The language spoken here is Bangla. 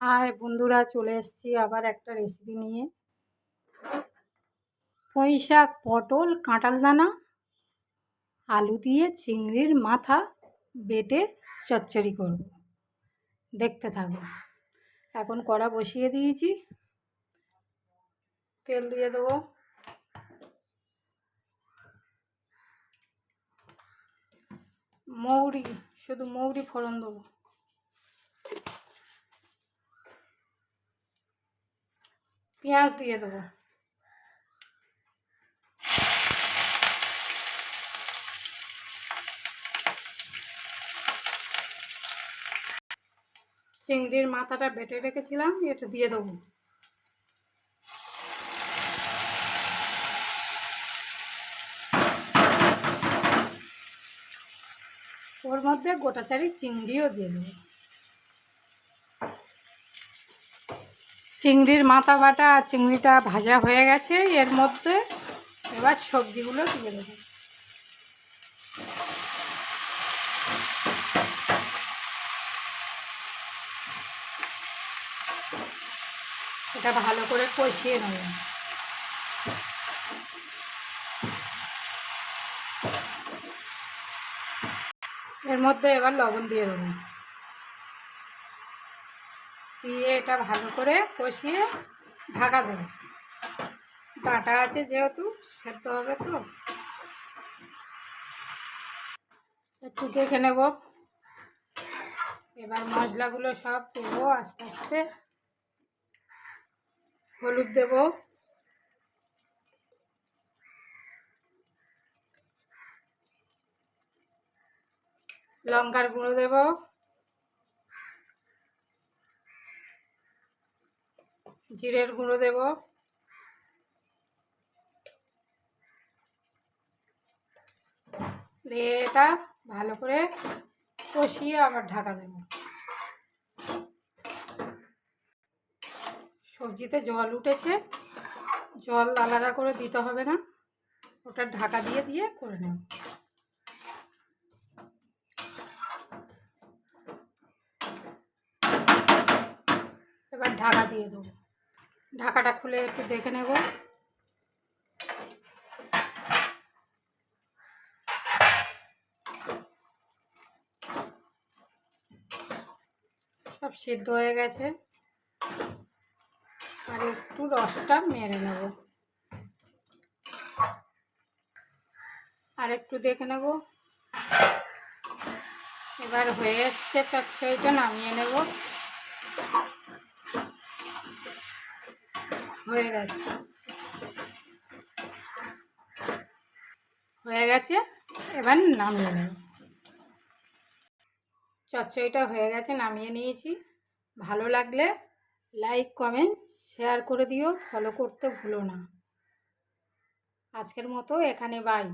হাই বন্ধুরা, চলে এসেছি আবার একটা রেসিপি নিয়ে। পুঁই শাক, পটল, কাঁঠাল দানা, আলু দিয়ে চিংড়ির মাথা বেটে চচ্চড়ি করব। দেখতে থাকো। এখন কড়া বসিয়ে দিয়েছি, তেল দিয়ে দেবো। মৌরি, শুধু মৌরি ফোড়ন দেবো। পেঁয়াজ দিয়ে দেবো। চিংড়ির মাথাটা বেটে রেখেছিলাম, এটা দিয়ে দেবো। ওর মধ্যে গোটা চারি চিংড়িও দিয়ে দেবো। চিংড়ির মাথা বাটা আর চিংড়িটা ভাজা হয়ে গেছে। এর মধ্যে এবার সবজিগুলো দিয়ে দেবো। এটা ভালো করে কষিয়ে নেব। এর মধ্যে এবার লবণ দিয়ে দেবো, দিয়ে এটা ভালো করে কষিয়ে ঢাকা দেবো। ডাঁটা আছে যেহেতু, সেদ্ধ হবে তো। একটু দেখে নেব। এবার মশলাগুলো সব দেবো আস্তে আস্তে। হলুদ দেব, লঙ্কার গুঁড়ো দেব, জিরের গুঁড়ো দেব, দিয়ে এটা ভালো করে কষিয়ে আবার ঢাকা দেব। সবজিতে জল উঠেছে, জল আলাদা করে দিতে হবে না, ওটা ঢাকা দিয়ে দিয়ে করে নেব। এবার ঢাকা দিয়ে দেবো। ঢাকাটা খুলে একটু দেখে নেব। সব সিদ্ধ হয়ে গেছে, আর একটু রসটা মেরে নেব। আর একটু দেখে নেব। এবার হয়ে এসছে, চচ্চড়িটা নামিয়ে নেব। হয়ে গেছে, এবার নামিয়ে নেব। চচ্চড়িটা হয়ে গেছে, নামিয়ে নিয়েছি। ভালো লাগলে লাইক, কমেন্ট, শেয়ার করে দিও। ফলো করতে ভুলো না। আজকের মতো এখানে বাই।